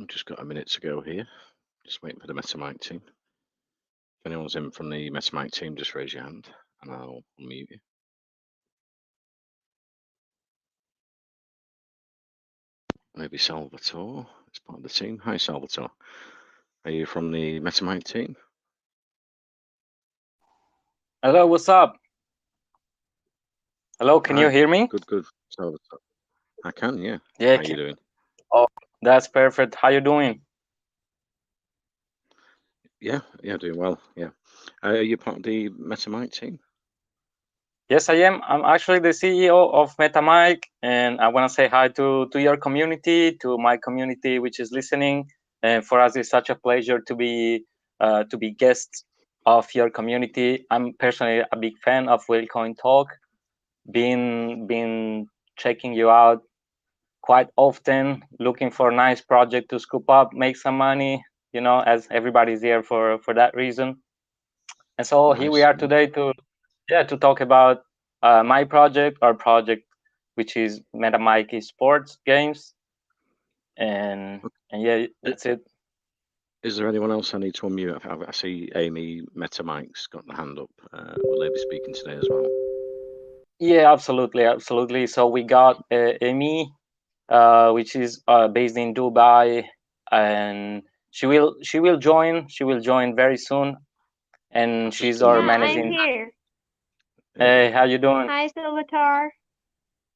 I've just got a minute to go here. Just waiting for the Metamike team. If anyone's in from the Metamike team, just raise your hand and I'll unmute you. Maybe Salvatore is part of the team. Hi, Salvatore. Are you from the Metamike team? Hello, what's up? Hello, can you hear me? Good. Salvatore. I can, yeah. Yeah. How you doing? Oh, that's perfect. How you doing? Yeah, doing well. Yeah. Are you part of the Metamike team? Yes, I am. I'm actually the CEO of Metamike, and I want to say hi to your community, to my community which is listening. And for us, it's such a pleasure to be guests of your community. I'm personally a big fan of Whalecoin Talk. Been checking you out quite often, looking for a nice project to scoop up, make some money. You know, as everybody's here for that reason. And so Nice. here we are today to talk about my project, our project, which is Metamike Sports Games, and yeah, that's it. Is there anyone else I need to unmute? I see Amy Metamike's got the hand up. Will they be speaking today as well? Yeah, absolutely. So we got Amy, which is based in Dubai, and she will join. She will join very soon, and she's our managing. I'm here. Hey, how you doing? Hi, Salvatore.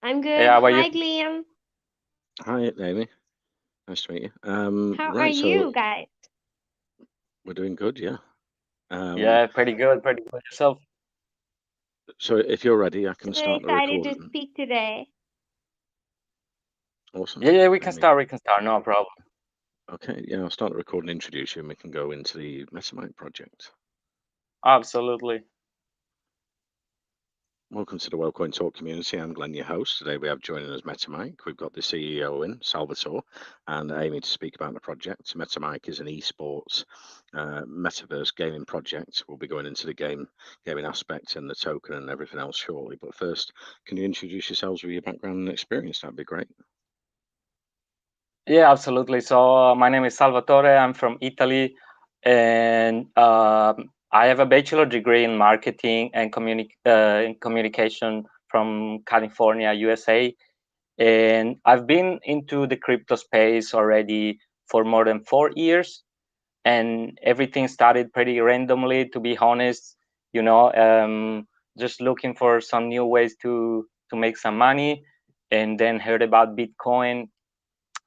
I'm good. Yeah, how are you? Hi, Glenn. Hi, Amy. Nice to meet you. How are you guys? We're doing good, yeah. Yeah, pretty good. Yourself? So if you're ready, I can start the recording. Excited to speak today. Awesome. Yeah, we can start. No problem. Okay, yeah, I'll start the recording, introduce you, and we can go into the Metamike project. Absolutely. Welcome to the Whalecoin Talk community. I'm Glenn, your host. Today we have joining us Metamike. We've got the CEO in, Salvatore, and Amy to speak about the project. Metamike is an esports metaverse gaming project. We'll be going into the gaming aspect and the token and everything else shortly. But first, can you introduce yourselves with your background and experience? That'd be great. Yeah, absolutely. So my name is Salvatore. I'm from Italy, and I have a bachelor degree in marketing and communication from California, USA. And I've been into the crypto space already for more than 4 years, and everything started pretty randomly, to be honest. You know, just looking for some new ways to make some money, and then heard about Bitcoin.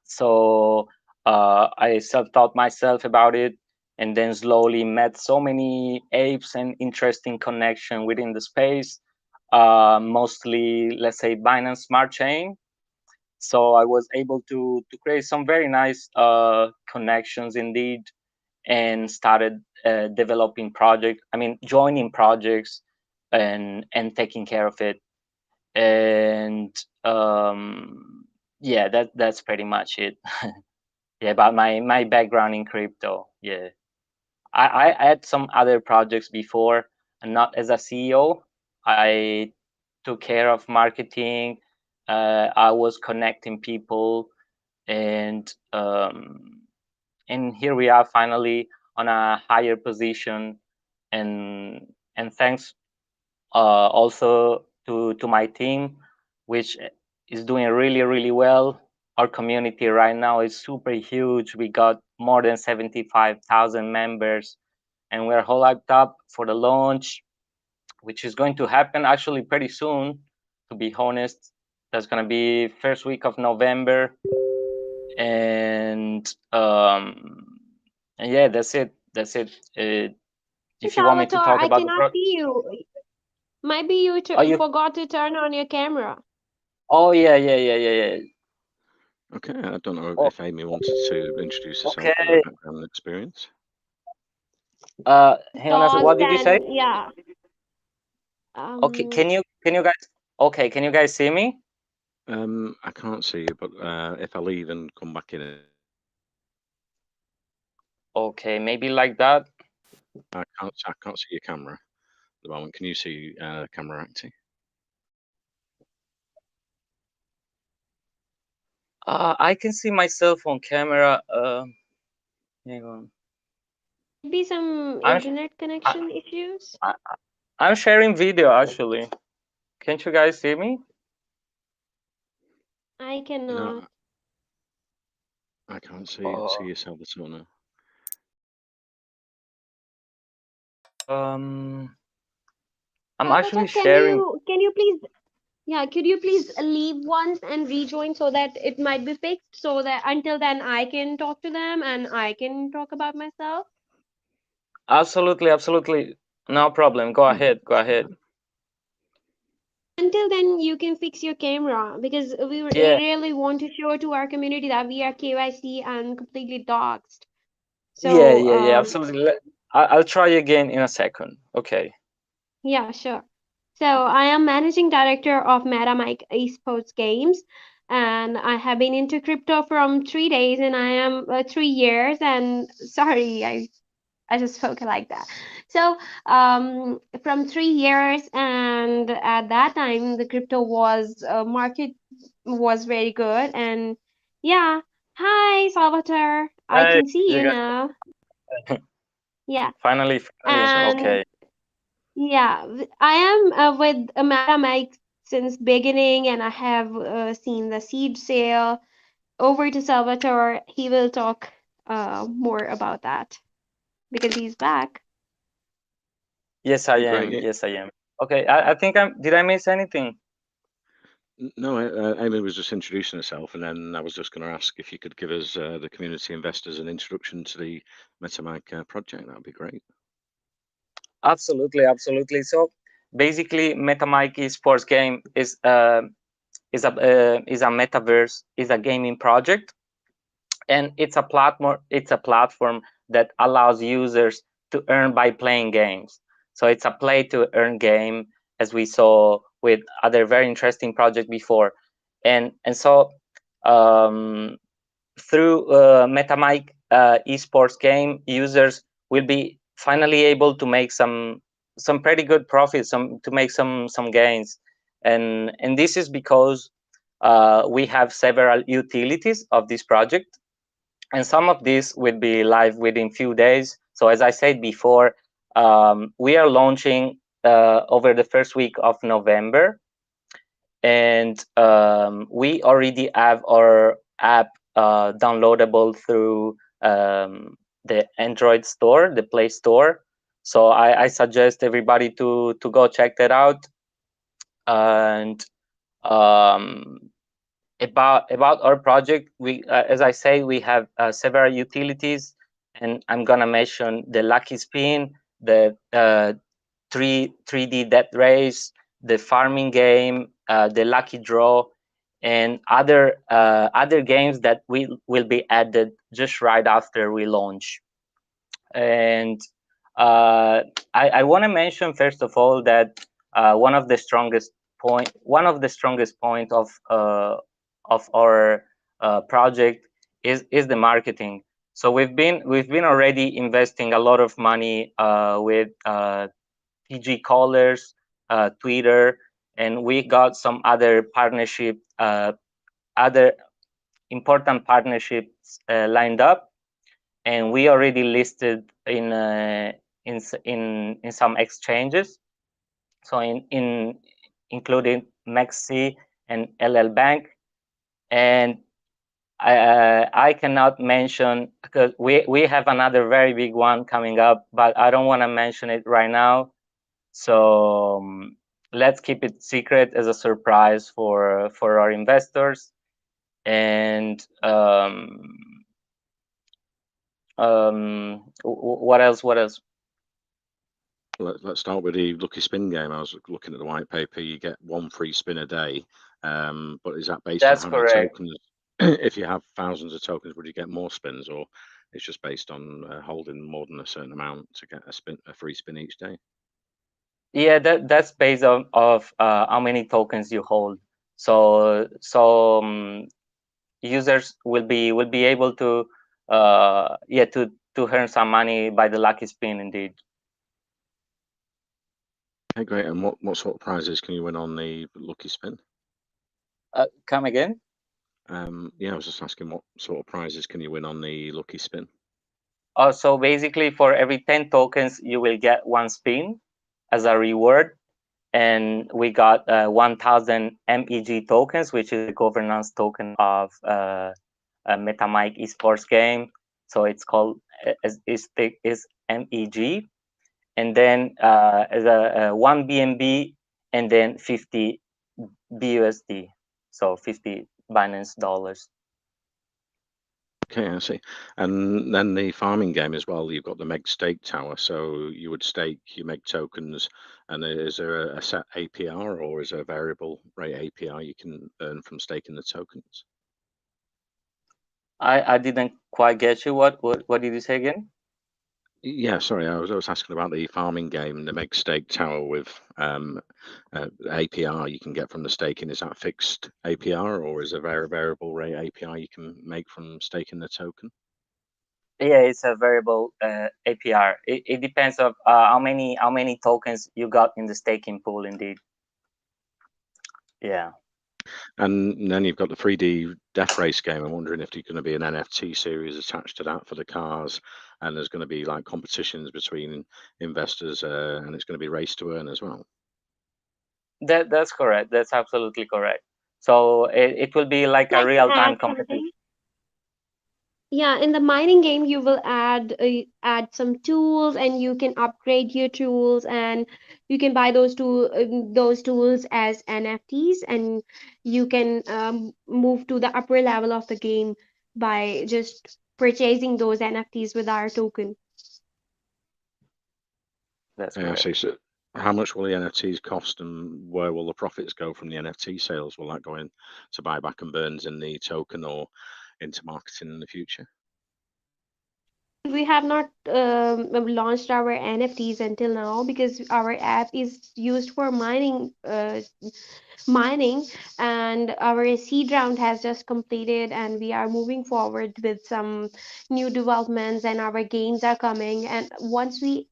So I self-taught myself about it, and then slowly met so many apes and interesting connection within the space, mostly, let's say, Binance Smart Chain. So I was able to create some very nice connections indeed, and started developing projects. I mean, joining projects and taking care of it. And yeah, that's pretty much it. Yeah, about my background in crypto. Yeah, I had some other projects before, and not as a CEO. I took care of marketing. I was connecting people, and here we are finally on a higher position, and thanks also to my team, which is doing really well. Our community right now is super huge. We got more than 75,000 members, and we're all hyped up for the launch, which is going to happen actually pretty soon, to be honest. That's going to be first week of November. And yeah, that's it. If you want me to talk I about cannot see you. Maybe you forgot to turn on your camera. Oh, yeah. Okay, I don't know if Amy wanted to introduce herself with her background and experience. Hang on, what did you say? Yeah. Okay, can you guys see me? I can't see you, but if I leave and come back in. Okay, maybe like that. I can't see your camera at the moment. Can you see camera acting? I can see myself on camera. Hang on. Maybe some internet connection issues. I'm sharing video actually. Can't you guys see me? I cannot. No, I can't see yourself at all now. I'm actually sharing. Can you please? Yeah, could you please leave once and rejoin so that it might be fixed, so that until then I can talk to them and I can talk about myself? Absolutely. No problem. Go ahead. Until then, you can fix your camera because we really want to show to our community that we are KYC and completely doxed. So, yeah, absolutely. I'll try again in a second. Okay. Yeah, sure. So I am managing director of Metamike esports games, and I have been into crypto from 3 days, and I am 3 years. And sorry, I just spoke like that. So from 3 years, and at that time the crypto was market was very good, and yeah. Hi, Salvatore. I Hey, can see you now. Yeah, finally. and Okay. yeah, I am with Metamike since beginning, and I have seen the seed sale. Over to Salvatore. He will talk more about that because he's back. Yes, I am. Okay, I think did I miss anything? No, Amy was just introducing herself, and then I was just going to ask if you could give us, the community investors, an introduction to the MetaMic project. That would be great. Absolutely. So basically, Metamike esports game is a metaverse, is a gaming project, and it's a platform. It's a platform that allows users to earn by playing games. So it's a play to earn game, as we saw with other very interesting project before, and so through Metamike esports game, users will be finally able to make some pretty good profits, to make some gains, and this is because we have several utilities of this project, and some of these will be live within few days. So as I said before, we are launching over the first week of November, and we already have our app downloadable through the Android store, the Play Store. So I suggest everybody to go check that out. And about our project, we as I say, we have several utilities, and I'm gonna mention the Lucky Spin, the 3D Death Race, the farming game, the Lucky Draw, and other games that will be added just right after we launch. And I want to mention first of all that one of the strongest point of our project is the marketing. So we've been already investing a lot of money with PG callers, Twitter, and we got some other other important partnerships lined up, and we already listed in some exchanges. So in including Mexi and LL Bank, and I cannot mention because we have another very big one coming up, but I don't want to mention it right now. So let's keep it secret as a surprise for our investors. And what else? Let's start with the Lucky Spin game. I was looking at the white paper. You get 1 free spin a day, but is that based on how many tokens? If you have thousands of tokens, would you get more spins, or it's just based on holding more than a certain amount to get a free spin each day? Yeah, that's based on how many tokens you hold. So users will be able to to earn some money by the Lucky Spin, indeed. Okay, great. And what sort of prizes can you win on the Lucky Spin? Come again? Yeah, I was just asking what sort of prizes can you win on the lucky spin? So basically, for every 10 tokens, you will get one spin as a reward. And we got 1,000 MEG tokens, which is the governance token of a Metamike esports game. So it's called is MEG. And then as a 1 BNB, and then 50 BUSD, so 50 Binance dollars. Okay, I see. And then the farming game as well, you've got the Meg Stake Tower. So you would stake your Meg tokens, and is there a set APR or is there a variable rate APR you can earn from staking the tokens? I didn't quite get you. What did you say again? Yeah, sorry, I was asking about the farming game, the Meg Stake Tower with APR you can get from the staking. Is that fixed APR or is there a variable rate APR you can make from staking the token? Yeah, it's a variable APR. It depends of how many tokens you got in the staking pool. Indeed. Yeah. And then you've got the 3D Death Race game. I'm wondering if there's going to be an NFT series attached to that for the cars, and there's going to be like competitions between investors, and it's going to be race to earn as well. That's correct. That's absolutely correct. So it will be like a real-time competition. Yeah, in the mining game, you will add some tools, and you can upgrade your tools, and you can buy those tools as NFTs, and you can move to the upper level of the game by just purchasing those NFTs with our token. That's Yeah, correct. so how much will the NFTs cost, and where will the profits go from the NFT sales? Will that go in to buyback and burns in the token or into marketing in the future? We have not launched our NFTs until now because our app is used for mining, and our seed round has just completed, and we are moving forward with some new developments, and our games are coming. And once we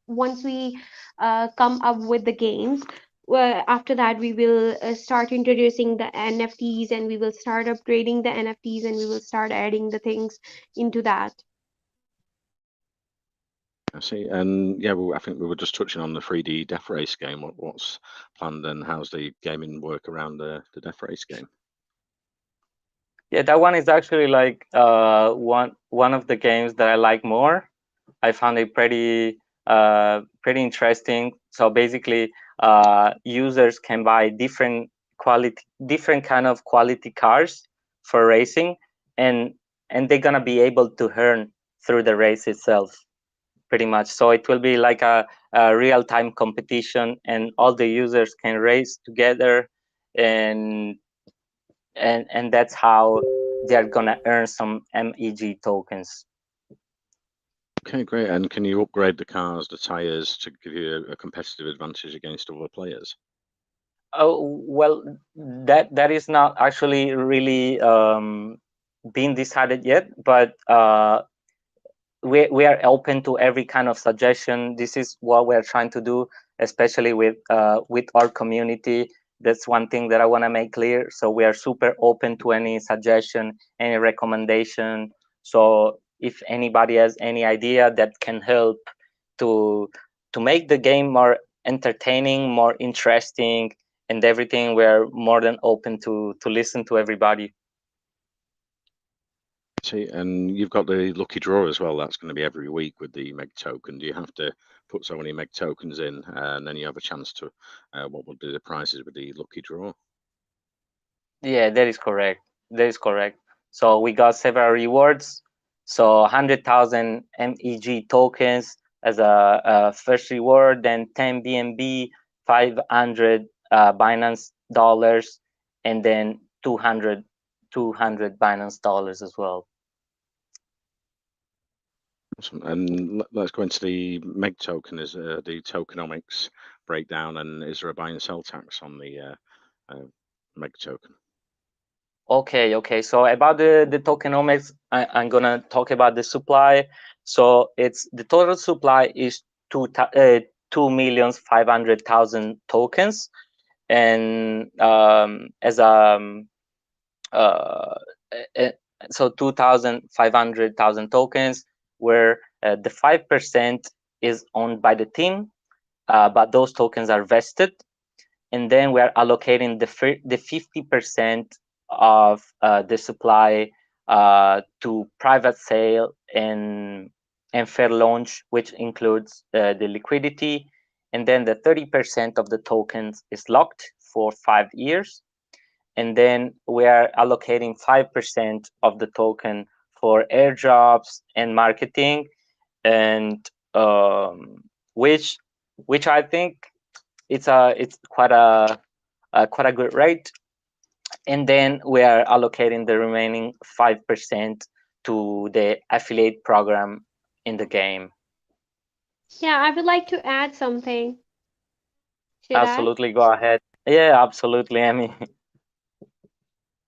come up with the games, after that we will start introducing the NFTs, and we will start upgrading the NFTs, and we will start adding the things into that. I see. And yeah, well, I think we were just touching on the 3D Death Race game. What's planned and how's the gaming work around the Death Race game? Yeah, that one is actually like one of the games that I like more. I found it pretty interesting. So basically, users can buy different kind of quality cars for racing, and they're gonna be able to earn through the race itself, pretty much. So it will be like a real-time competition, and all the users can race together, and that's how they're gonna earn some MEG tokens. Okay, great. And can you upgrade the cars, the tires, to give you a competitive advantage against other players? Oh, well, that is not actually really being decided yet, but we are open to every kind of suggestion. This is what we're trying to do, especially with our community. That's one thing that I want to make clear. So we are super open to any suggestion, any recommendation. So if anybody has any idea that can help to make the game more entertaining, more interesting, and everything, we're more than open to listen to everybody. See, and you've got the lucky draw as well. That's going to be every week with the Meg token. Do you have to put so many Meg tokens in, and then you have a chance to what will be the prizes with the lucky draw? Yeah, that is correct. That is correct. So we got several rewards. So 100,000 MEG tokens as a first reward, then 10 BNB, 500 Binance dollars, and then 200 Binance dollars as well. Awesome. And let's go into the Meg token. Is the tokenomics breakdown, and is there a buy and sell tax on the Meg token? Okay. So about the tokenomics, I'm gonna talk about the supply. So it's the total supply is 2,500,000 tokens, and as so 2,500,000 tokens, where the 5% is owned by the team, but those tokens are vested. And then we are allocating the 50% of the supply to private sale and fair launch, which includes the liquidity. And then the 30% of the tokens is locked for 5 years. And then we are allocating 5% of the token for airdrops and marketing, and which I think it's quite a good rate. And then we are allocating the remaining 5% to the affiliate program in the game. Yeah, I would like to add something. Should Absolutely, go ahead. Yeah, absolutely, Amy.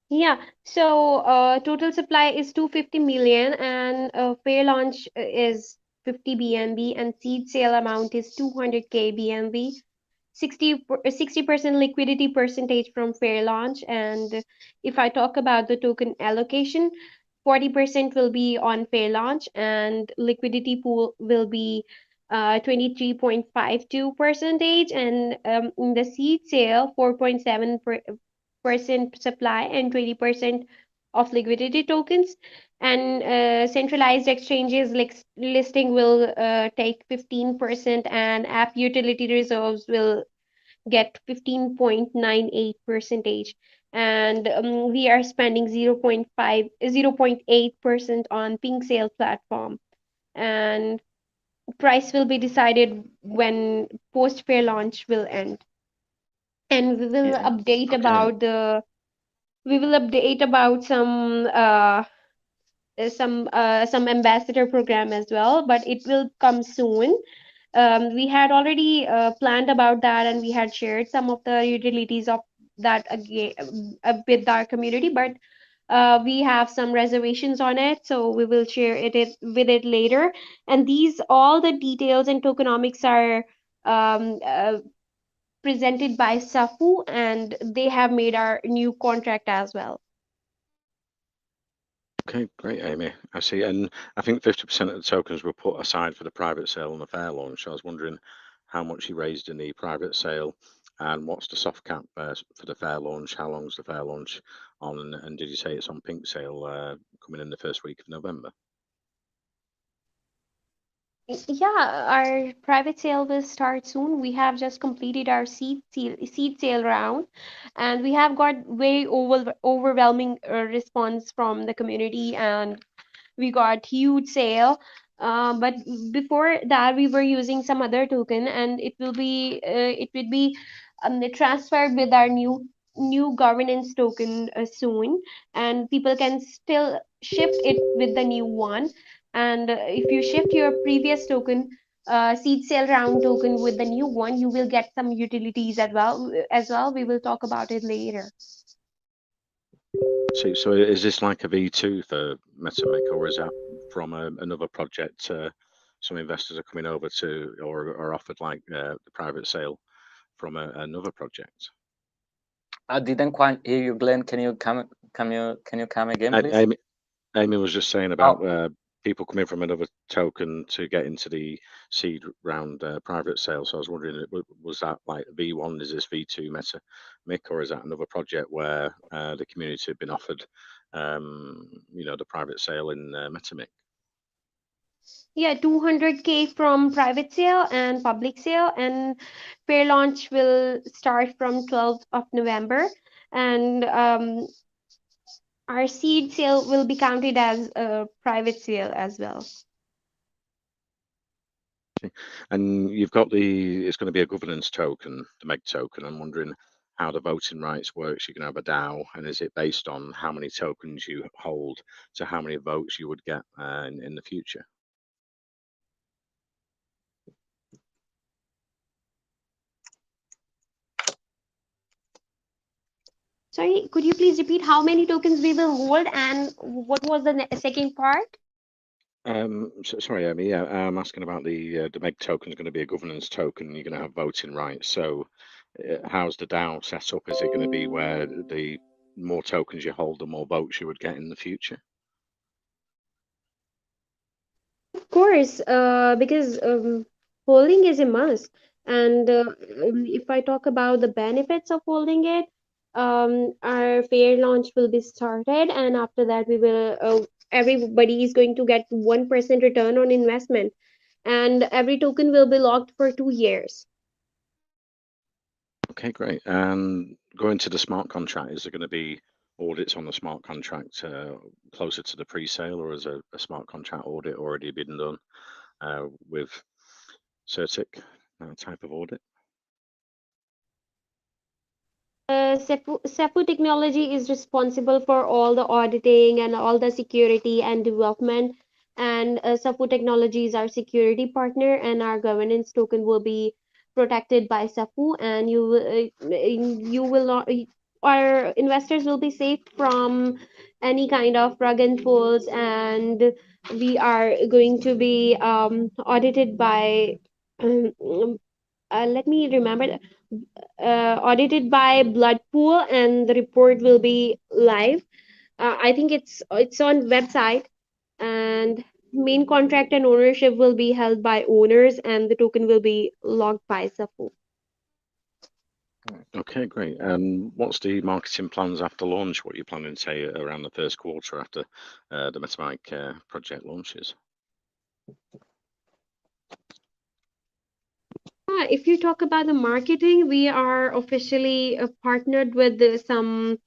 Yeah, so total supply is 250 million, and fair launch is 50 BNB, and seed sale amount is 200k BNB. 60% liquidity percentage from fair launch. And if I talk about the token allocation, 40% will be on fair launch, and liquidity pool will be 23.52 percentage, and in the seed sale 4.7% supply and 20% of liquidity tokens. And centralized exchanges listing will take 15%, and app utility reserves will get 15.98 percentage. And we are spending 0.8% on pink sale platform. And price will be decided when post fair launch will end. And we will Yeah. update Okay. about some ambassador program as well, but it will come soon. We had already planned about that, and we had shared some of the utilities of that again with our community, but we have some reservations on it, so we will share it later. And these all the details and tokenomics are presented by Safu, and they have made our new contract as well. Okay, great, Amy. I see. And I think 50% of the tokens were put aside for the private sale and the fair launch. I was wondering how much you raised in the private sale, and what's the soft cap for the fair launch? How long's the fair launch on? And did you say it's on pink sale coming in the first week of November? Yeah, our private sale will start soon. We have just completed our seed sale round, and we have got very overwhelming response from the community, and we got huge sale. But before that, we were using some other token, and it will be transferred with our new governance token soon, and people can still shift it with the new one. And if you shift your previous token, seed sale round token with the new one, you will get some utilities as well. We will talk about it later. So is this like a V2 for Metamic, or is that from another project? Some investors are coming over to, or are offered like the private sale from another project. I didn't quite hear you, Glenn. Can you come again, please? Amy was just saying about people coming from another token to get into the seed round private sale. So I was wondering, was that like V1? Is this V2 Metamic, or is that another project where the community have been offered, the private sale in Metamic? Yeah, 200k from private sale and public sale, and fair launch will start from 12th of November, and our seed sale will be counted as a private sale as well. And you've got it's going to be a governance token, the MEG token. I'm wondering how the voting rights works. You can have a DAO, and is it based on how many tokens you hold to how many votes you would get in the future? Sorry, could you please repeat how many tokens we will hold, and what was the second part? Sorry, Amy. Yeah, I'm asking about the MEG token is going to be a governance token. You're going to have voting rights. So, how's the DAO set up? Is it going to be where the more tokens you hold, the more votes you would get in the future? course, because holding is a must. And if I talk about the benefits of holding it, our fair launch will be started, and after that, we will everybody is going to get 1% return on investment, and every token will be locked for 2 years. Okay, great. And going to the smart contract, is there going to be audits on the smart contract closer to the pre-sale, or is a smart contract audit already been done with Certic type of audit? Sepu Technology is responsible for all the auditing and all the security and development. And Sepu Technology is our security partner, and our governance token will be protected by Sepu. And you will not, our investors will be safe from any kind of rug and pulls. And we are going to be audited by. Let me remember, audited by blood pool, and the report will be live. I think it's on website, and main contract and ownership will be held by owners, and the token will be logged by Safu. Okay, great. And what's the marketing plans after launch? What are you planning to say around the first quarter after the Metamike project launches? If you talk about the marketing, we are officially partnered with some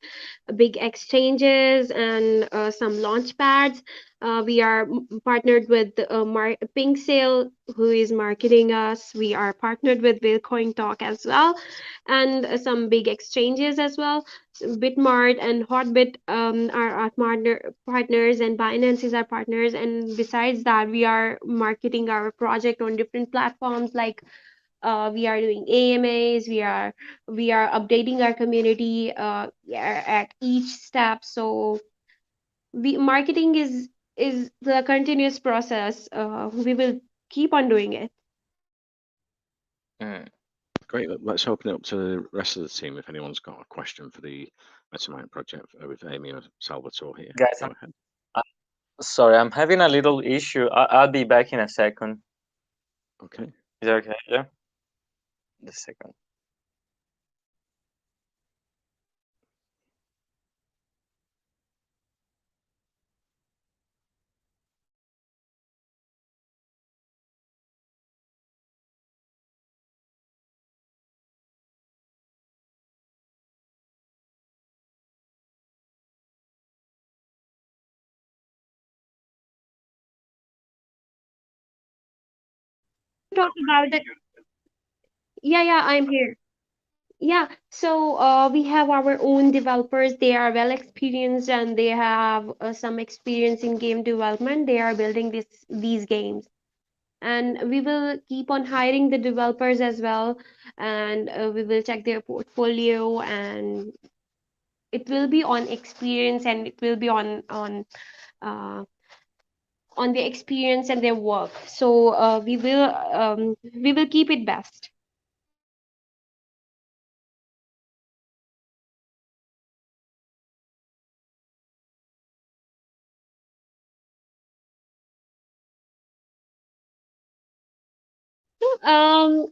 big exchanges and some launch pads. We are partnered with Presale, who is marketing us. We are partnered with Bitcoin Talk as well, and some big exchanges as well. So Bitmart and Hotbit are our partners, and Binance is our partners. And besides that, we are marketing our project on different platforms like we are doing AMAs, we are updating our community at each step. So marketing is the continuous process. We will keep on doing it. Great. Let's open it up to the rest of the team if anyone's got a question for the Metamike project with Amy or Salvatore here. Guys, Go ahead. sorry, I'm having a little issue. I'll be back in a second. Okay. Is that okay? Yeah. The second. Talk about it. Yeah, I'm here. Yeah, so we have our own developers. They are well experienced, and they have some experience in game development. They are building these games, and we will keep on hiring the developers as well, and we will check their portfolio, and it will be on experience, and it will be uh, on the experience and their work. So we will keep it best.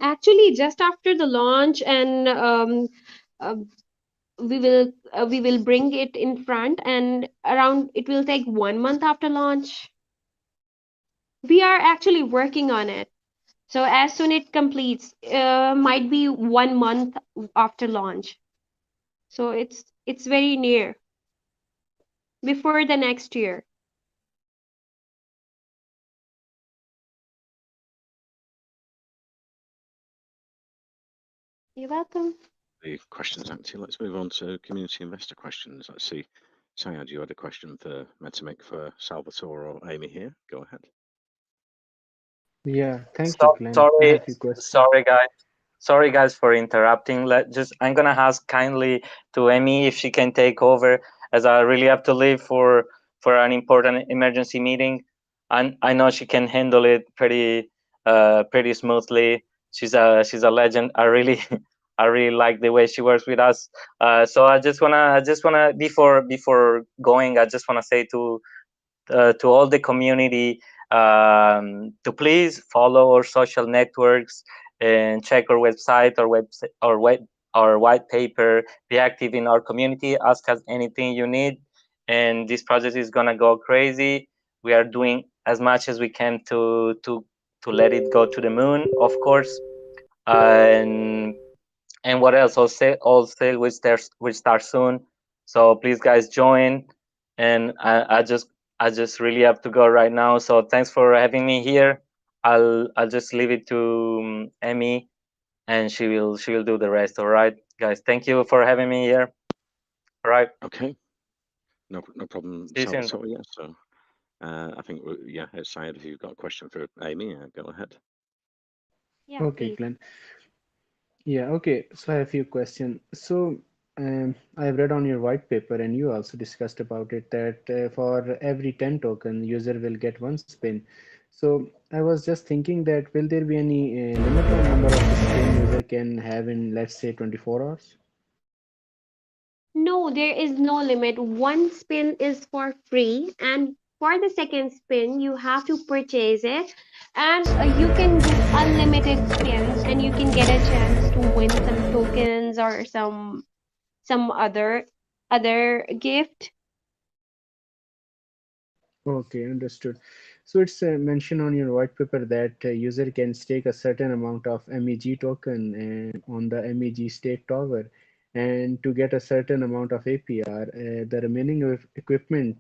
Actually, just after the launch, and uh, we will bring it in front, and around it will take 1 month after launch. We are actually working on it. So as soon it completes, might be 1 month after launch. So it's very near, before the next year. You're welcome. The questions active. Let's move on to community investor questions. Let's see. Sayad, you had a question for Metamik for Salvatore or Amy here. Go ahead. Yeah, thank you, Glenn. I Sorry, have a question. sorry guys for interrupting. I'm gonna ask kindly to Amy if she can take over, as I really have to leave for an important emergency meeting, and I know she can handle it pretty smoothly. She's a legend. I really I really like the way she works with us. So I just wanna before going, I just wanna say to all the community, to please follow our social networks and check our website or white paper. Be active in our community. Ask us anything you need, and this project is gonna go crazy. We are doing as much as we can to let it go to the moon, of course. And what else? All sale will start soon. So please, guys, join. And I just really have to go right now. So thanks for having me here. I'll just leave it to Emmy, and she will do the rest. All right, guys. Thank you for having me here. All right. Okay, no problem. See you soon. So yeah, so I think yeah, Syed, if you've got a question for Amy, go ahead. Yeah, Okay, please. Glenn. Yeah, okay. So I have a few questions. So I've read on your white paper, and you also discussed about it that for every 10 token, user will get one spin. So I was just thinking that will there be any limit on number of spin user can have in, let's say, 24 hours? No, there is no limit. One spin is for free, and for the second spin, you have to purchase it. And you can do unlimited spins, and you can get a chance to win some tokens or some other gift. Okay, understood. So it's mentioned on your white paper that user can stake a certain amount of MEG token on the MEG stake tower, and to get a certain amount of APR, the remaining equipment,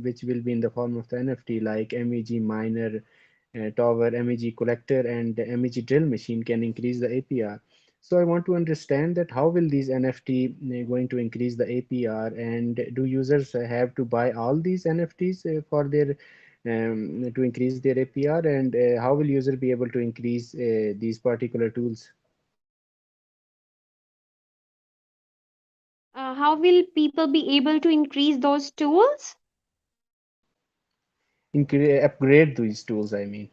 which will be in the form of the NFT, like MEG miner, tower, MEG collector, and the MEG drill machine, can increase the APR. So I want to understand that how will these NFT going to increase the APR, and do users have to buy all these NFTs for their to increase their APR, and how will user be able to increase these particular tools? How will people be able to increase those tools? Upgrade these tools, I mean.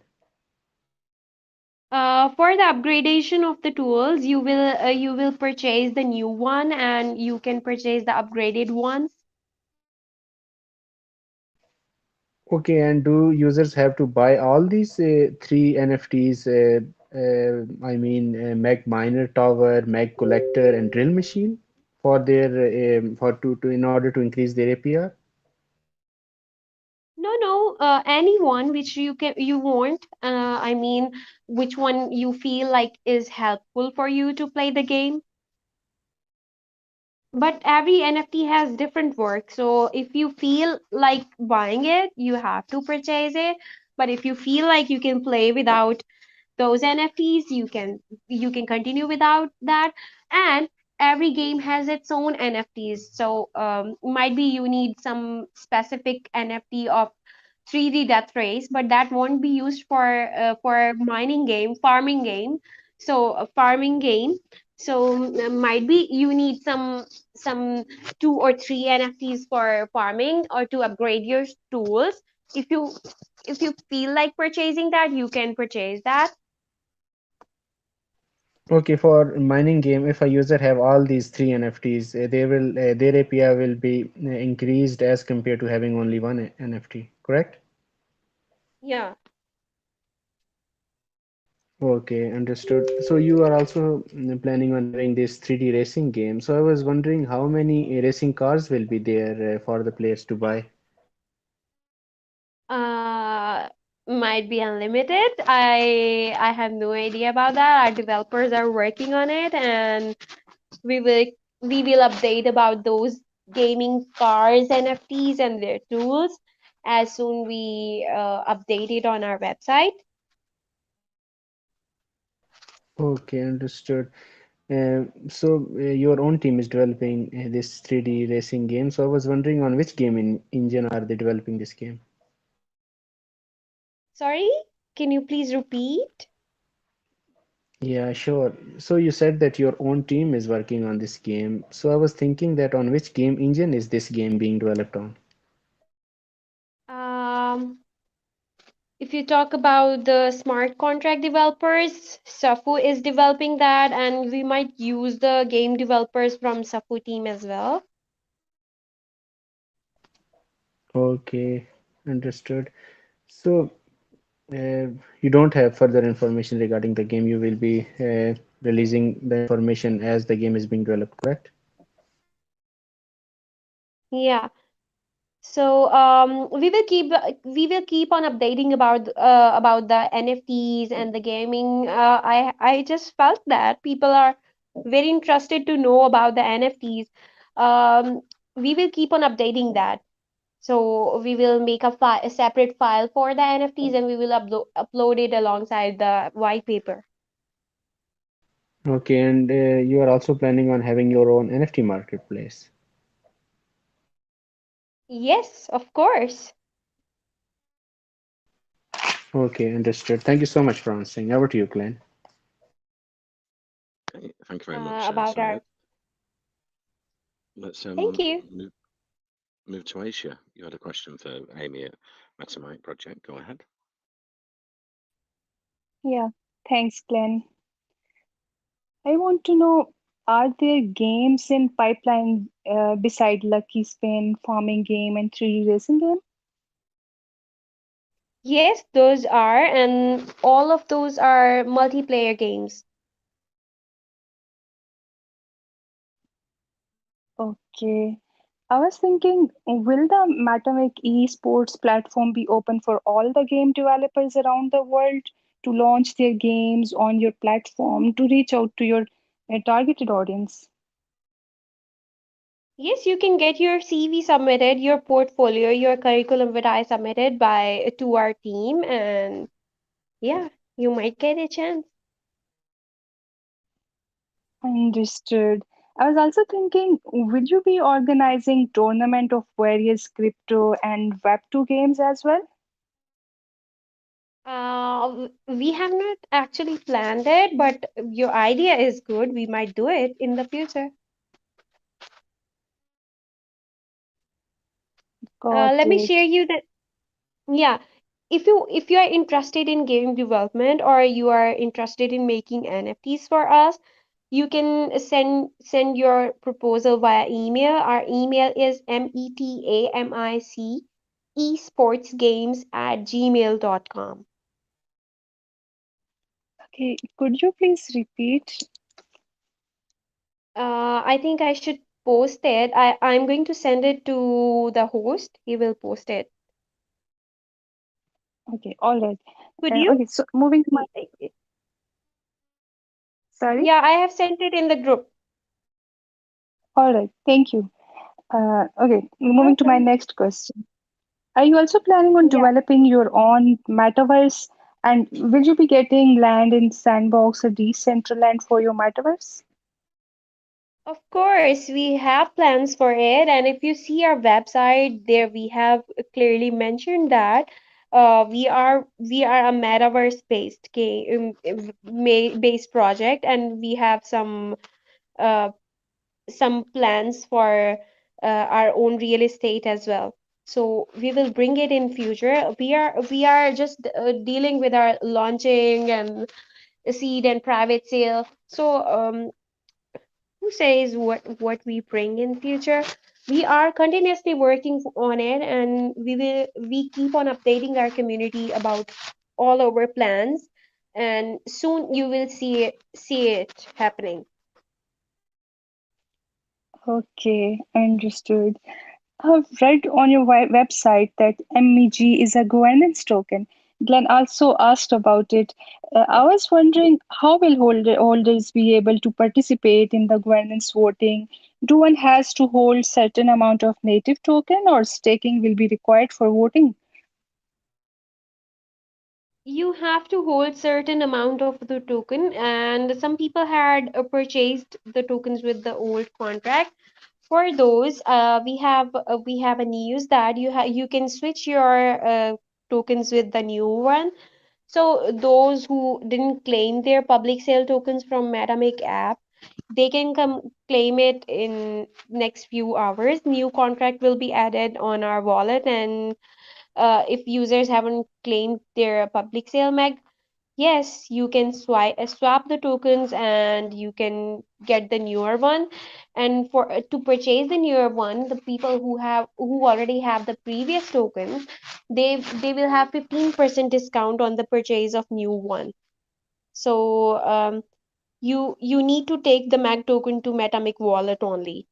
For the upgradation of the tools, you will purchase the new one, and you can purchase the upgraded ones. Okay, and do users have to buy all these three NFTs? I mean, Mag Miner Tower, Mag Collector, and Drill Machine for their for to in order to increase their APR? No, anyone which you want. I mean, which one you feel like is helpful for you to play the game. But every NFT has different work. So if you feel like buying it, you have to purchase it. But if you feel like you can play without those NFTs, you can continue without that. And every game has its own NFTs. So might be you need some specific NFT of 3D death race, but that won't be used for mining game, farming game. So a farming game. So might be you need some 2 or 3 NFTs for farming or to upgrade your tools. If you if you feel like purchasing that, you can purchase that. Okay, for mining game, if a user have all these three NFTs, they will their API will be increased as compared to having only one NFT, correct? Yeah. Okay, understood. So you are also planning on having this 3D racing game. So I was wondering how many racing cars will be there for the players to buy. Uh, might be unlimited. I have no idea about that. Our developers are working on it, and we will we will update about those gaming cars NFTs and their tools as soon we update it on our website. Okay, understood. So your own team is developing this 3D racing game. So I was wondering on which game in engine are they developing this game? Sorry, can you please repeat? Yeah, sure. So you said that your own team is working on this game. So I was thinking that on which game engine is this game being developed on? Um, if you talk about the smart contract developers, Safu is developing that, and we might use the game developers from Safu team as well. Okay, understood. So You don't have further information regarding the game. You will be releasing the information as the game is being developed, correct? Yeah. So we will keep on updating about the NFTs and the gaming. I just felt that people are very interested to know about the NFTs. We will keep on updating that. So we will make a separate file for the NFTs and we will upload it alongside the white paper. Okay, and you are also planning on having your own NFT marketplace. Yes, of course. Okay, understood. Thank you so much for answering. Over to you, Glenn. Okay, thank you very much, About our. Samir. Let's Thank you. move to Asia. You had a question for Amy at Metamike project. Go ahead. Yeah, thanks, Glenn. I want to know, are there games in pipeline beside Lucky Spin, farming game, and 3D racing game? Yes, those are, and all of those are multiplayer games. Okay. I was thinking, will the Metamic esports platform be open for all the game developers around the world to launch their games on your platform to reach out to your targeted audience? Yes, you can get your CV submitted, your portfolio, your curriculum vitae submitted by to our team, and yeah, you might get a chance. Understood. I was also thinking, will you be organizing tournament of various crypto and Web2 games as well? We have not actually planned it, but your idea is good. We might do it in the future. Got Let me it. share you that. Yeah, if you are interested in game development or you are interested in making NFTs for us, you can send your proposal via email. Our email is metamic esportsgames@gmail.com. Okay, could you please repeat? I think I should post it. I'm going to send it to the host. He will post it. Okay, all right. Could you? Okay, so moving to my, sorry. Yeah, I have sent it in the group. All right, thank you. Okay, moving to my Welcome. next question. Are you also planning on Yeah. developing your own metaverse? And will you be getting land in Sandbox or Decentraland for your metaverse? Of course, we have plans for it, and if you see our website, there we have clearly mentioned that we are a metaverse based game based project, and we have uh, some plans for our own real estate as well. So we will bring it in future. We are just dealing with our launching and seed and private sale. So who says what we bring in future? We are continuously working on it, and we keep on updating our community about all our plans, and soon you will see it happening. Okay, understood. I've read on your website that MEG is a governance token. Glenn also asked about it. I was wondering, how will holders be able to participate in the governance voting? Do one has to hold certain amount of native token, or staking will be required for voting? You have to hold certain amount of the token, and some people had purchased the tokens with the old contract. For those, we have a news that you can switch your tokens with the new one. So those who didn't claim their public sale tokens from Metamik app, they can come claim it in next few hours. New contract will be added on our wallet, and if users haven't claimed their public sale meg, yes, you can swap the tokens and you can get the newer one. And for to purchase the newer one, the people who already have the previous tokens, they will have 15% discount on the purchase of new one. So you need to take the mag token to Metamic wallet only.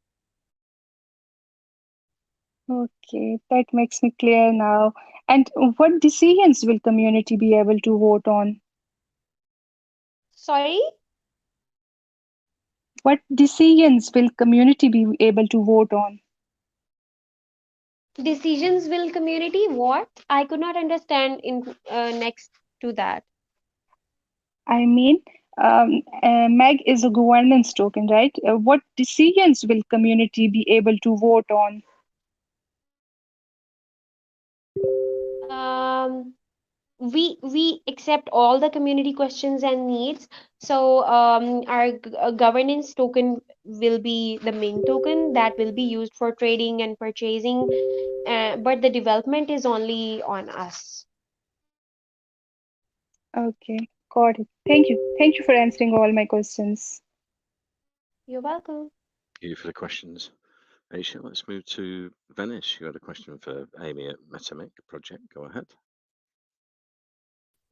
Okay, that makes me clear now. And what decisions will community be able to vote on? Sorry, What decisions will community be able to vote on? decisions will community what? I could not understand in next to that. I mean, MAG is a governance token, right? What decisions will community be able to vote on? Um, we accept all the community questions and needs. So our governance token will be the main token that will be used for trading and purchasing, but the development is only on us. Okay, got it. Thank you. Thank you for answering all my questions. You're welcome. Thank you for the questions. Aisha, let's move to Venice. You had a question for Amy at Metamic project. Go ahead.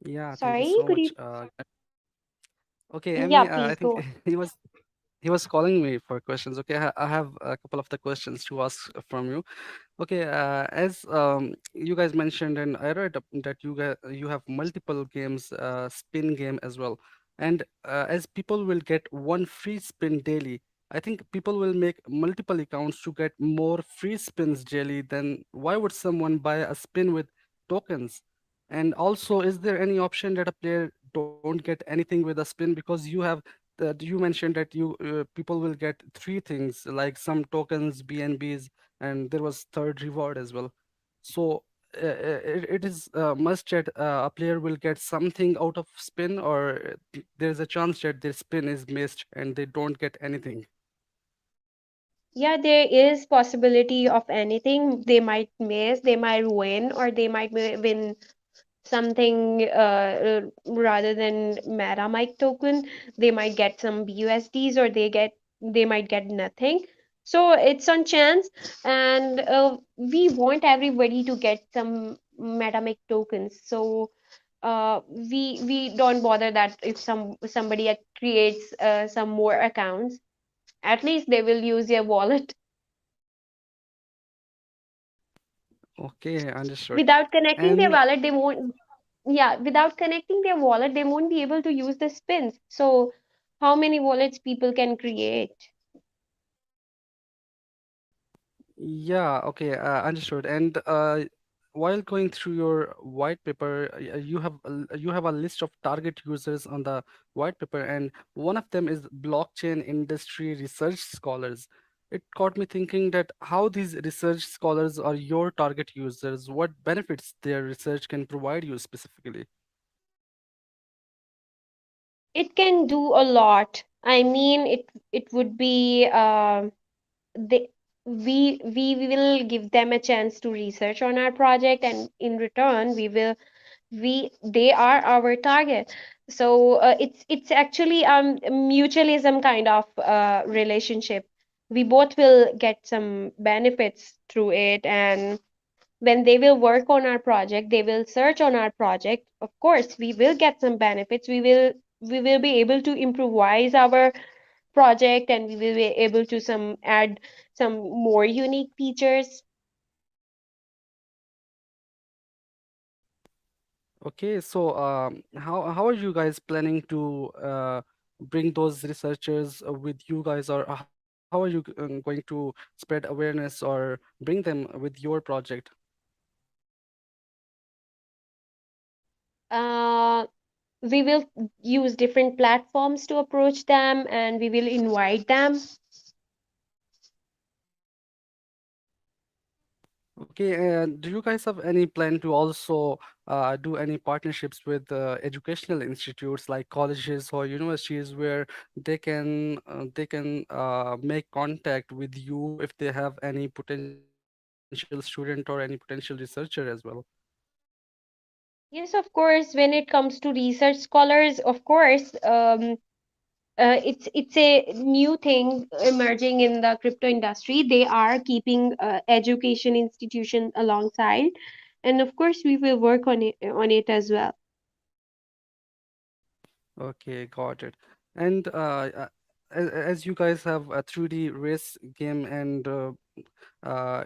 Yeah, thank you Sorry, so could much. you? Okay, Yeah, Emmy, please I think go. he was calling me for questions. Okay, I have a couple of the questions to ask from you. Okay, as you guys mentioned, and I read that you have multiple games, spin game as well, and as people will get one free spin daily, I think people will make multiple accounts to get more free spins daily. Then why would someone buy a spin with tokens? And also, is there any option that a player don't get anything with a spin because you have that you mentioned that you people will get three things like some tokens, BNBs, and there was third reward as well. So it is must that a player will get something out of spin, or there's a chance that their spin is missed and they don't get anything. Yeah, there is possibility of anything. They might miss, they might win, or they might win something rather than Metamike token. They might get some BUSDs, or they might get nothing. So it's on chance, and we want everybody to get some Metamike tokens. So we don't bother that if somebody creates some more accounts, at least they will use your wallet. Okay, understood. Without connecting their And wallet, they won't. Yeah, without connecting their wallet, they won't be able to use the spins. So how many wallets people can create? yeah, okay, understood. And while going through your white paper, you have a list of target users on the white paper, and one of them is blockchain industry research scholars. It got me thinking that how these research scholars are your target users, what benefits their research can provide you specifically. It can do a lot. I mean, it would be they we will give them a chance to research on our project, and in return we they are our target. So it's actually mutualism kind of relationship. We both will get some benefits through it, and when they will work on our project, they will search on our project, of course we will get some benefits. We will be able to improvise our project, and we will be able to some add some more unique features. Okay, so how are you guys planning to bring those researchers with you guys, or how are you going to spread awareness or bring them with your project? uh, we will use different platforms to approach them, and we will invite them. Okay, and do you guys have any plan to also do any partnerships with educational institutes like colleges or universities where they can make contact with you if they have any potential student or any potential researcher as well? Yes, of course, when it comes to research scholars, of course, it's a new thing emerging in the crypto industry. They are keeping education institution alongside, and of course we will work on it as well. Okay, got it. And as you guys have a 3D race game, and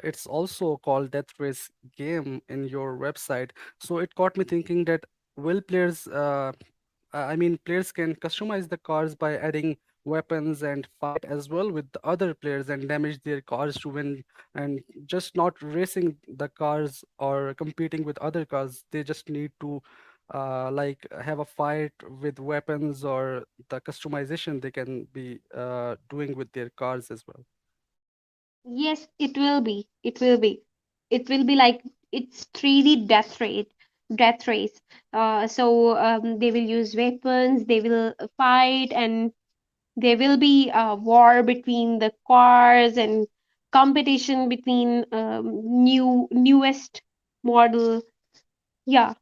it's also called Death Race game in your website, so it got me thinking that will players I mean, players can customize the cars by adding weapons and fight as well with the other players and damage their cars to win, and just not racing the cars or competing with other cars. They just need to like have a fight with weapons or the customization they can be doing with their cars as well. Yes, it will be like it's 3D death race. So they will use weapons, they will fight, and there will be a war between the cars and competition between newest model. Yeah.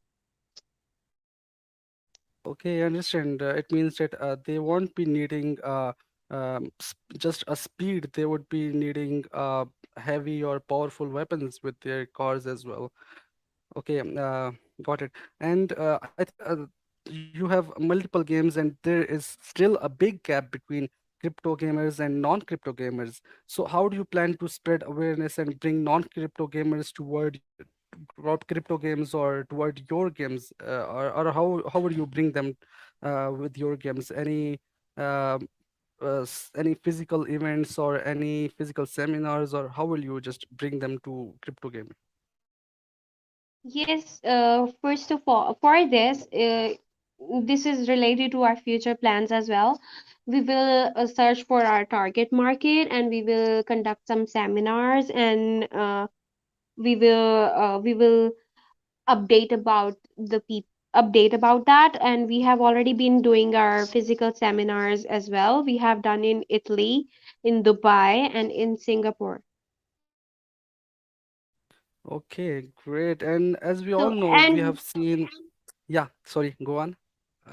Okay, I understand. It means that they won't be needing just a speed. They would be needing heavy or powerful weapons with their cars as well. Okay, got it. And I think you have multiple games, and there is still a big gap between crypto gamers and non-crypto gamers. So how do you plan to spread awareness and bring non-crypto gamers toward crypto games or toward your games, or how would you bring them with your games? Um, any physical events or any physical seminars, or how will you just bring them to crypto gaming? Yes, first of all, for this is related to our future plans as well. We will search for our target market and we will conduct some seminars, and we will update about update about that. And we have already been doing our physical seminars as well. We have done in Italy, in Dubai, and in Singapore. Okay, great. And as we all So know, we have seen. Yeah, sorry, go on.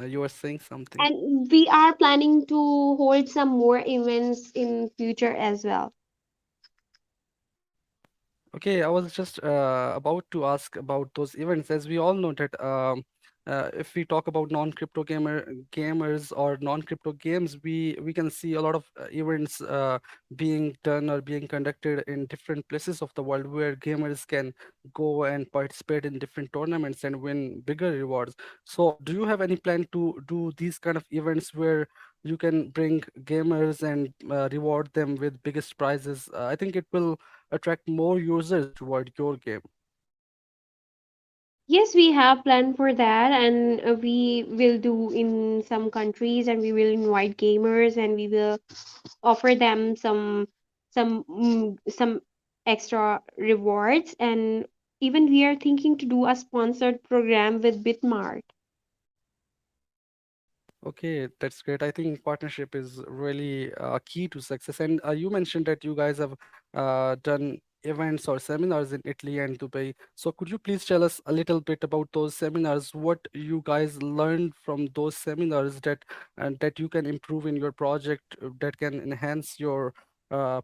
You were saying something. and we are planning to hold some more events in future as well. Okay, I was just about to ask about those events. As we all know that if we talk about non-crypto gamers or non-crypto games, we can see a lot of events being done or being conducted in different places of the world where gamers can go and participate in different tournaments and win bigger rewards. So, do you have any plan to do these kind of events where you can bring gamers and reward them with biggest prizes? I think it will attract more users toward your game. Yes, we have planned for that, and we will do in some countries, and we will invite gamers, and we will offer them some extra rewards. And even we are thinking to do a sponsored program with Bitmart. Okay, that's great. I think partnership is really key to success. And you mentioned that you guys have done events or seminars in Italy and Dubai. So could you please tell us a little bit about those seminars? What you guys learned from those seminars that you can improve in your project, that can enhance your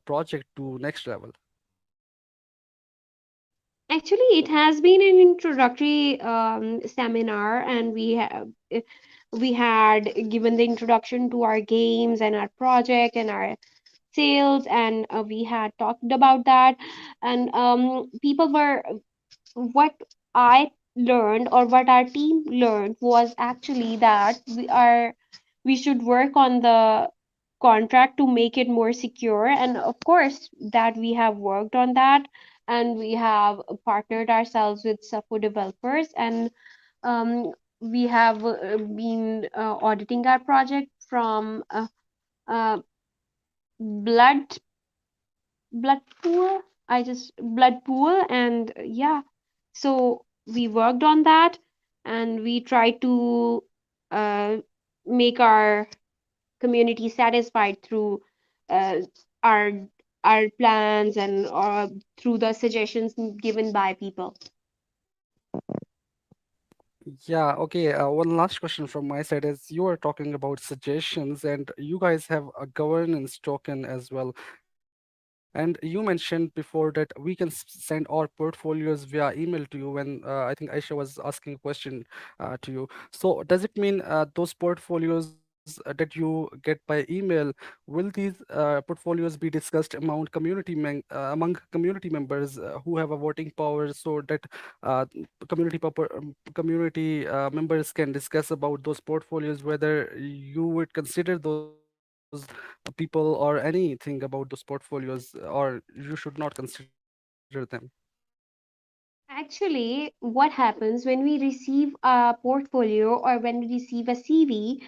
project to next level? Actually, it has been an introductory seminar, and we had given the introduction to our games and our project and our sales, and we had talked about that. And people were what I learned, or what our team learned, was actually that we should work on the contract to make it more secure. And of course that we have worked on that, and we have partnered ourselves with Safo developers, and um, we have been auditing our project from uh, blood blood pool, and yeah, so we worked on that, and we tried to uh, make our community satisfied through uh, our our plans, and through the suggestions given by people. Yeah, okay. One last question from my side is you are talking about suggestions and you guys have a governance token as well. And you mentioned before that we can send our portfolios via email to you when I think Aisha was asking a question to you. So does it mean those portfolios that you get by email, will these portfolios be discussed among community members who have a voting power so that community members can discuss about those portfolios, whether you would consider those people or anything about those portfolios, or you should not consider them? Actually, what happens when we receive a portfolio or when we receive a CV,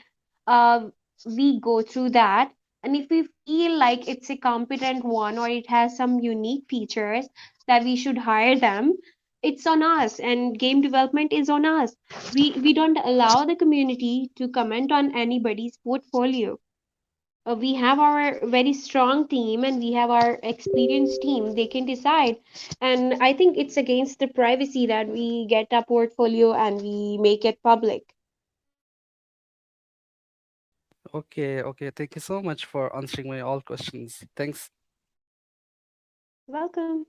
uh, we go through that. And if we feel like it's a competent one or it has some unique features that we should hire them, it's on us. And game development is on us. We don't allow the community to comment on anybody's portfolio. We have our very strong team and we have our experienced team. They can decide. And I think it's against the privacy that we get a portfolio and we make it public. Okay, okay. Thank you so much for answering my all questions. Thanks. Welcome.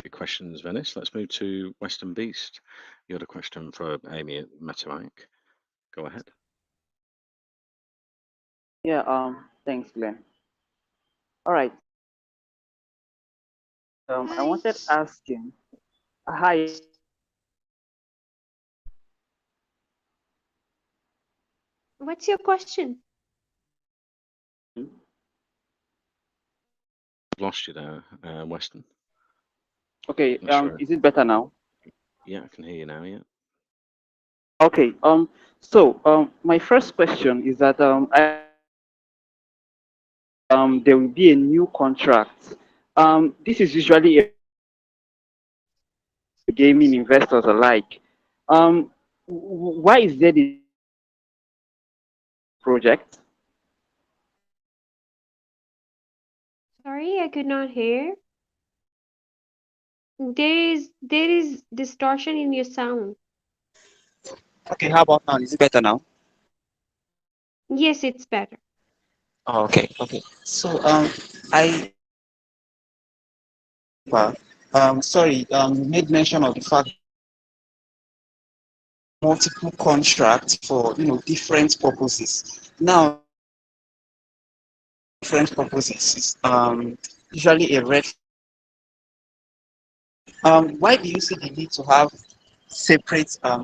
Good questions, Venice. Let's move to Western Beast. You had a question for Amy at Metamike. Go ahead. Yeah, thanks, Glenn. All right. I Hi. wanted asking, hi, What's your question? Lost you there, Weston. okay, Not sure. is it better now? Yeah, I can hear you now. Yeah. Okay, so my first question is that there will be a new contract. This is usually a gaming investors alike. Why is there the project? Sorry, I could not hear. There is distortion in your sound. Okay, how about now? Is it better now? Yes, it's better. Oh, okay, okay. So I sorry, you made mention of the fact multiple contracts for different purposes. Now, different purposes is usually a red. Why do you see the need to have separate I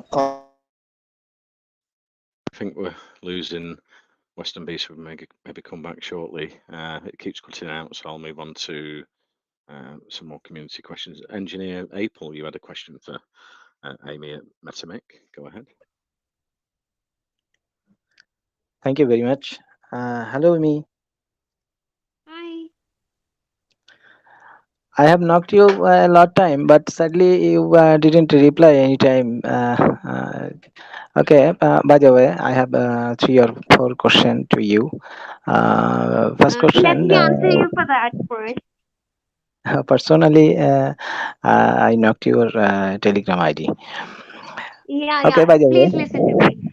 think we're losing Western Beast. Will maybe come back shortly. It keeps cutting out, so I'll move on to some more community questions. Engineer April, you had a question for Amy at Metamic. Go ahead. Thank you very much. Hello, me. Hi. I have knocked you a lot time, but sadly you didn't reply anytime. Okay. By the way, I have 3 or 4 questions to you. First Let question. me answer you for that first. Personally, I knocked your Telegram ID. Yeah, Okay. yeah. By the Please way. listen to me.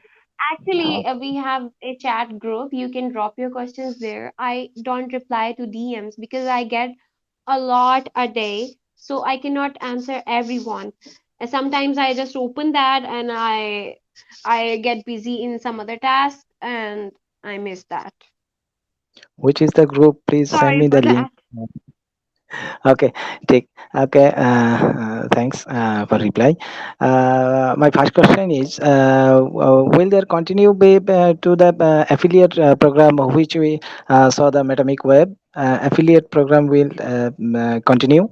Actually, uh, we have a chat group. You can drop your questions there. I don't reply to DMs because I get a lot a day, so I cannot answer everyone. And sometimes I just open that and I get busy in some other task and I miss that. which is the group? Please send Sorry me for the link. that. Okay, take. Okay, thanks for reply. My first question is, will there continue be to the affiliate program which we saw the Metamic web affiliate program will continue?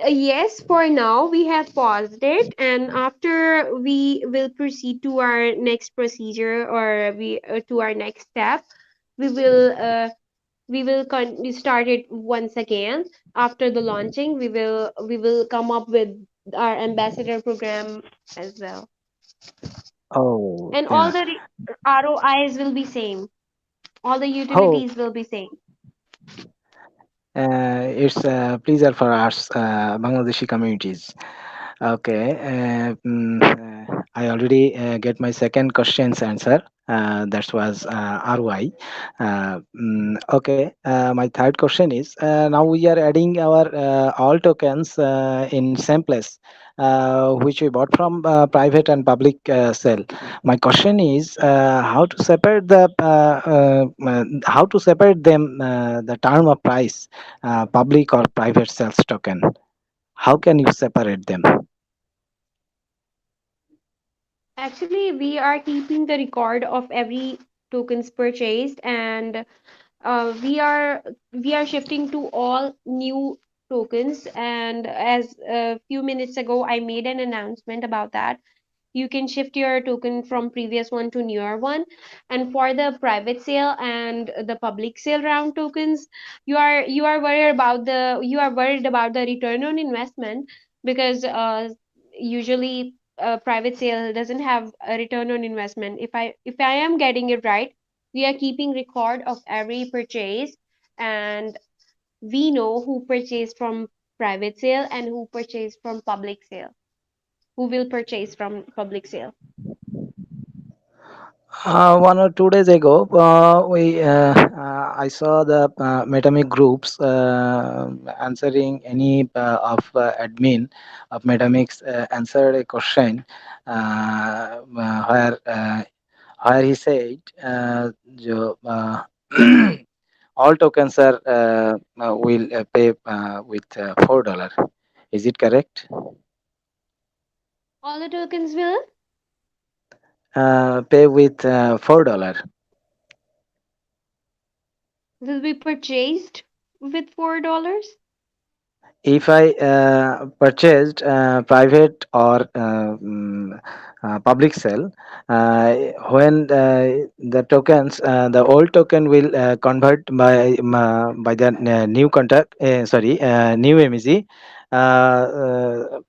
Yes, for now we have paused it, and after we will proceed to our next procedure or we to our next step, we will we start it once again after the launching. We will come up with our ambassador program as well, Oh, and all yeah. the ROIs will be same. All the Oh, utilities will be same. it's a pleasure for us Bangladeshi communities. Okay, I already get my second question's answer. That was ROI. Okay, my third question is now we are adding our all tokens in same place, which we bought from private and public sale. My question is how to separate them the term of price, public or private sales token. How can you separate them? Actually, we are keeping the record of every tokens purchased, and we are shifting to all new tokens. And as a few minutes ago, I made an announcement about that. You can shift your token from previous one to newer one. And for the private sale and the public sale round tokens, you are worried about the return on investment, because usually private sale doesn't have a return on investment. If I am getting it right, we are keeping record of every purchase, and we know who purchased from private sale and who purchased from public sale, who will purchase from public sale. 1 or 2 days ago, I saw the Metamic groups answering any of admin of Metamix answered a question where he said all tokens are will pay with $4. Is it correct? All the tokens will Pay with $4. be purchased with $4. If I purchased private or public sale, when the tokens, the old token will convert by the new contract, new MEG. That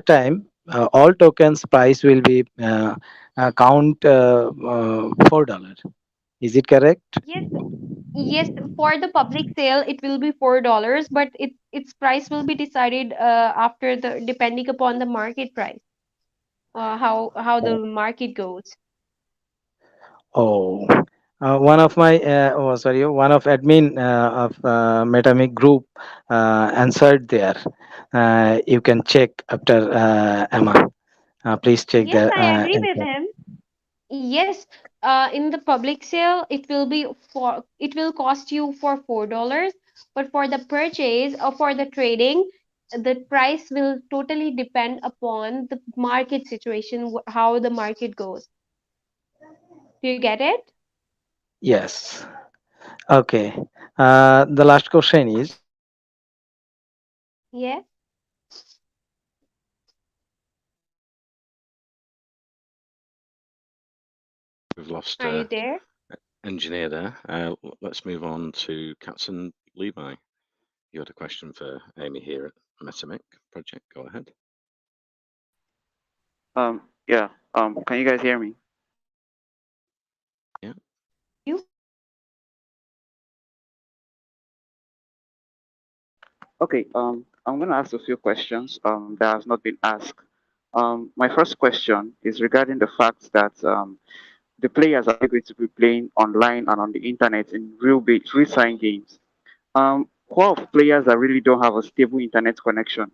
time, all tokens price will be count $4. Is it correct? Yes, yes. For the public sale, it will be $4, but its price will be decided after the depending upon the market price, how the market goes. Oh, one of admin of Metamic group answered there. You can check after Emma. Please check Yes, the I agree with answer. him. Yes, in the public sale, it will cost you for $4, but for the purchase or for the trading, the price will totally depend upon the market situation, how the market goes. Do you get it? Yes. Okay. The last question is Yes. We've lost Are you there? engineer there. Let's move on to Katzen Levi. You had a question for Amy here at Metamic project. Go ahead. Yeah. Can you guys hear me? Yeah. You? Okay. I'm gonna ask a few questions that has not been asked. My first question is regarding the fact that the players are going to be playing online and on the internet in real time games. Who of players that really don't have a stable internet connection?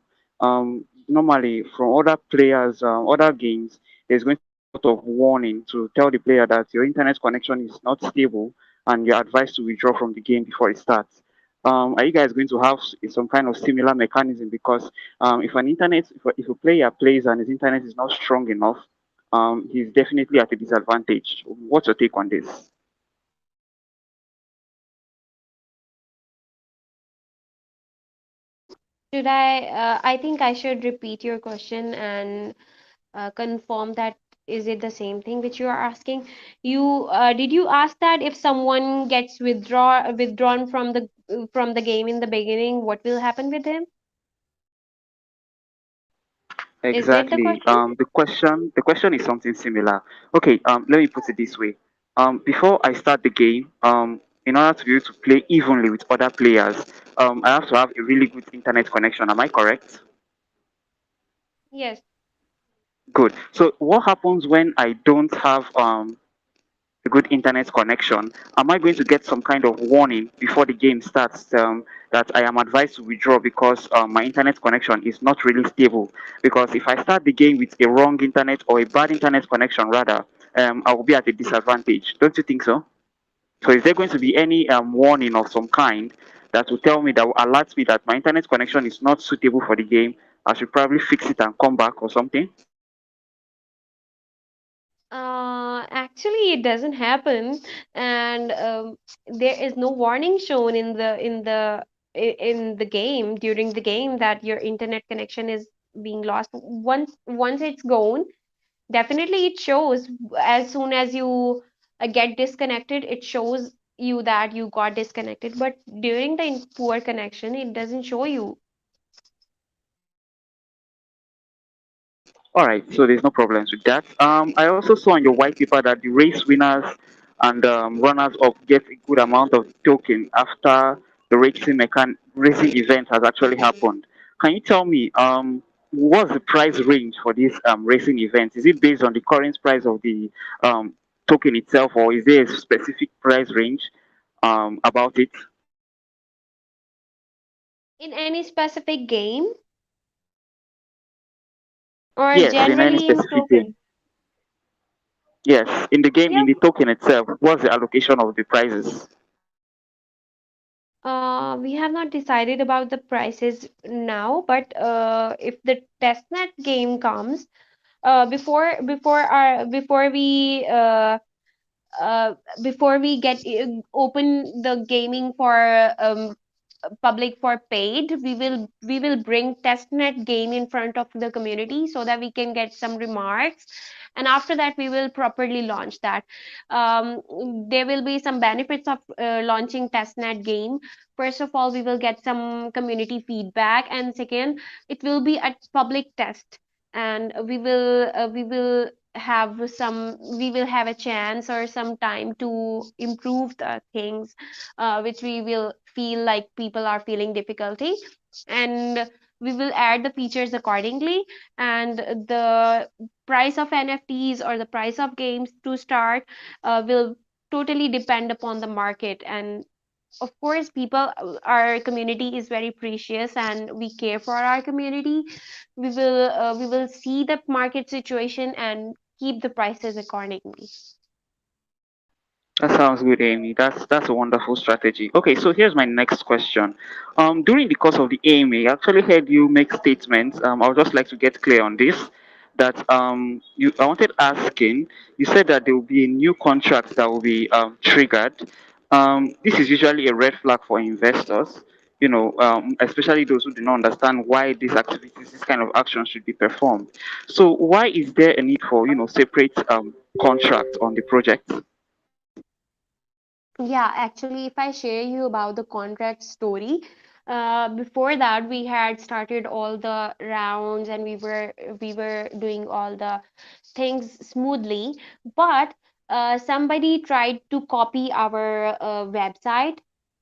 Normally, from other players, other games, there's going to be a sort of warning to tell the player that your internet connection is not stable and you're advised to withdraw from the game before it starts. Are you guys going to have some kind of similar mechanism? Because if a player plays and his internet is not strong enough, he's definitely at a disadvantage. What's your take on this? I think I should repeat your question and confirm that is it the same thing which you are asking? Did you ask that if someone gets withdrawn from the game in the beginning, what will happen with him? Is that the Exactly. question? The question is something similar. Okay. Let me put it this way. Before I start the game, in order to be able to play evenly with other players, I have to have a really good internet connection. Am I correct? Yes. Good. So what happens when I don't have a good internet connection? Am I going to get some kind of warning before the game starts that I am advised to withdraw because my internet connection is not really stable? Because if I start the game with a wrong internet or a bad internet connection, rather, I will be at a disadvantage. Don't you think so? So is there going to be any warning of some kind that will tell me, that will alert me that my internet connection is not suitable for the game? I should probably fix it and come back or something. Actually, it doesn't happen, and there is no warning shown in the game during the game that your internet connection is being lost. Once it's gone, definitely it shows. As soon as you get disconnected, it shows you that you got disconnected. But during the poor connection, it doesn't show you. All right, so there's no problems with that. I also saw on your white paper that the race winners and runners up get a good amount of token after the racing event has actually happened. Can you tell me what's the price range for this racing event? Is it based on the current price of the um, token itself, or is there a specific price range about it? In any specific game or Yes, in any generally in specific game. token? Yes, in the game, Yeah. in the token itself, what's the allocation of the prizes? We have not decided about the prices now, but if the testnet game comes, before uh, before we get open the gaming for public for paid, we will bring testnet game in front of the community so that we can get some remarks, and after that we will properly launch that. um, there will be some benefits of launching testnet game. First of all, we will get some community feedback, and second, it will be a public test, and we will have a chance or some time to improve the things which we will feel like people are feeling difficulty, and we will add the features accordingly. And the price of NFTs or the price of games to start will totally depend upon the market. And of course, our community is very precious and we care for our community. We will see the market situation and keep the prices accordingly. That sounds good, Amy. That's a wonderful strategy. Okay, so here's my next question. During the course of the AMA, I actually heard you make statements. I would just like to get clear on this. That I wanted asking. You said that there will be a new contract that will be triggered. This is usually a red flag for investors. Especially those who do not understand why these activities, this kind of action should be performed. So why is there a need for separate contract on the project? Yeah, actually, if I share you about the contract story, before that we had started all the rounds and we were doing all the things smoothly, but somebody tried to copy our website.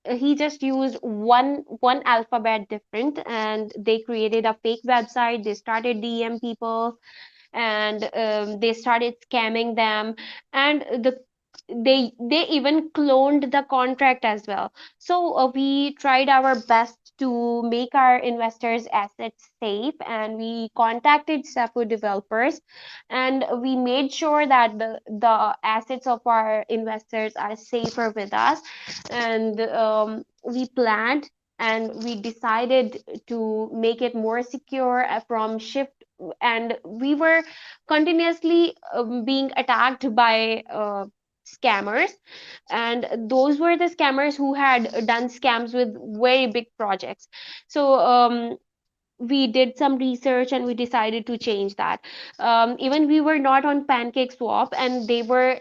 He just used one alphabet different, and they created a fake website. They started DM people, and they started scamming them, and they even cloned the contract as well. So we tried our best to make our investors assets safe, and we contacted Safu developers, and we made sure that the assets of our investors are safer with us. And we planned and we decided to make it more secure from shift, and we were continuously being attacked by scammers, and those were the scammers who had done scams with very big projects. So we did some research and we decided to change that. Even we were not on pancake swap, and they were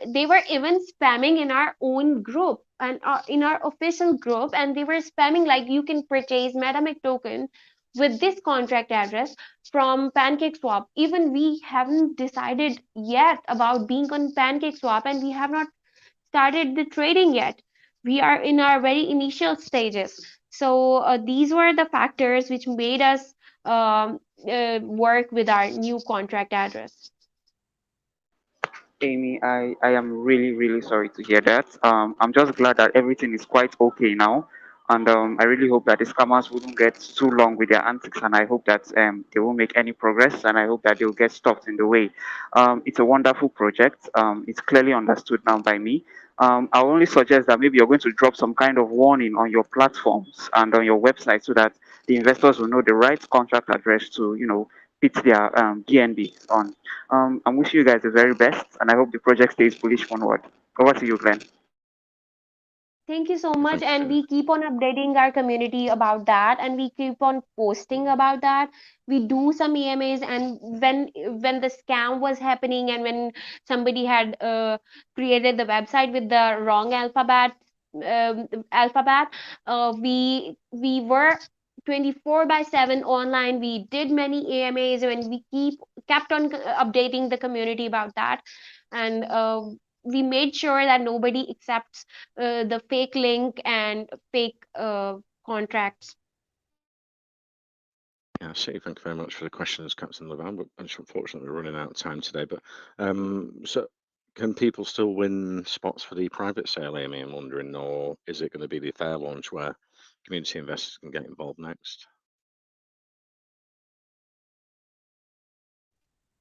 even spamming in our own group and in our official group, and they were spamming like you can purchase Metamic token with this contract address from pancake swap. Even we haven't decided yet about being on pancake swap, and we have not started the trading yet. We are in our very initial stages. So these were the factors which made us work with our new contract address. Amy, I am really, really sorry to hear that. I'm just glad that everything is quite okay now. And I really hope that the scammers wouldn't get too long with their antics. And I hope that they won't make any progress. And I hope that they'll get stopped in the way. It's a wonderful project. It's clearly understood now by me. I'll only suggest that maybe you're going to drop some kind of warning on your platforms and on your website so that the investors will know the right contract address to, put their BNB on. I'm wishing you guys the very best, and I hope the project stays bullish onward. Over to you, Glenn. Thank you so much. Thank And you. we keep on updating our community about that, and we keep on posting about that. We do some EMAs, and when the scam was happening, and when somebody had created the website with the wrong alphabet, we were 24/7 online. We did many EMAs, and we kept on updating the community about that, and we made sure that nobody accepts the fake link and fake contracts. Yeah, I see. Thank you very much for the questions, Captain Levan. But unfortunately, we're running out of time today. But so can people still win spots for the private sale, Amy? I'm wondering, or is it going to be the fair launch where community investors can get involved next?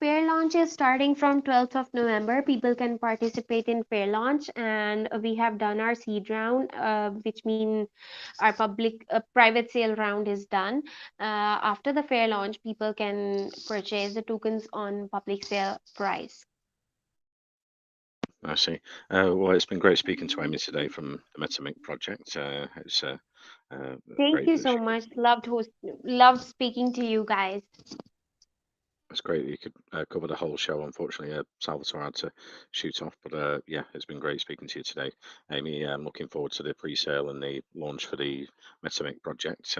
Fair launch is starting from 12th of November. People can participate in fair launch, and we have done our seed round, which means our private sale round is done. After the fair launch, people can purchase the tokens on public sale price. I see. Well, it's been great speaking to Amy today from the Metamic project. It's Thank great you that so she could. much. Loved speaking to you guys. It's great that you could cover the whole show. Unfortunately, Salvatore had to shoot off, but yeah, it's been great speaking to you today, Amy. I'm looking forward to the pre-sale and the launch for the Metamic project.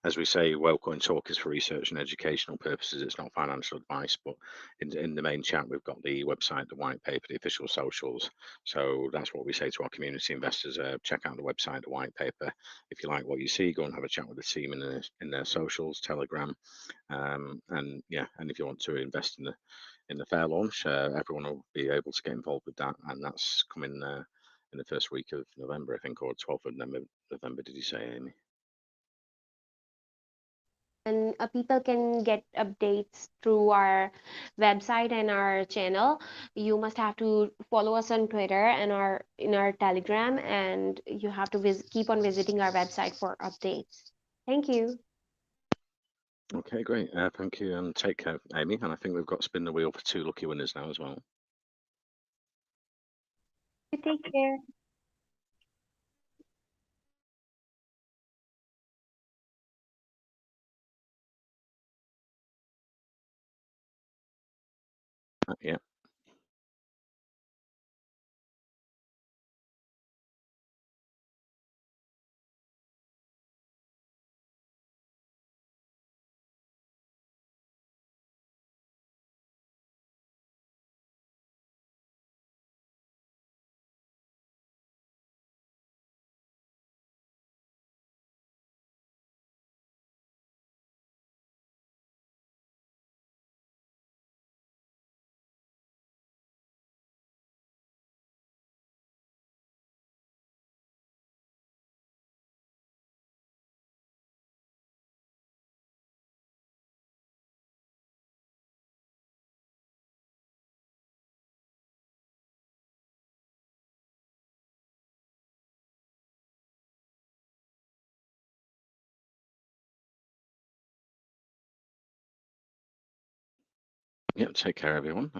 As we say, Wellcoin Talk is for research and educational purposes. It's not financial advice, but in the main chat, we've got the website, the white paper, the official socials. So that's what we say to our community investors. Check out the website, the white paper. If you like what you see, go and have a chat with the team in their socials, Telegram. And yeah, and if you want to invest in the fair launch, everyone will be able to get involved with that, and that's coming in the first week of November, I think, or 12th of November. Did you say, Amy? And people can get updates through our website and our channel. You must have to follow us on Twitter and in our Telegram, and you have to keep on visiting our website for updates. Thank you. Okay, great. Thank you, and take care, Amy. And I think we've got spin the wheel for 2 lucky winners now as well. You take care. Yeah. Yeah, take care, everyone.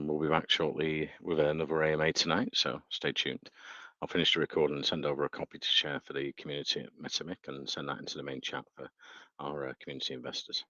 We'll be back shortly with another AMA tonight, so stay tuned. I'll finish the recording and send over a copy to share for the community at Metamic and send that into the main chat for our community investors.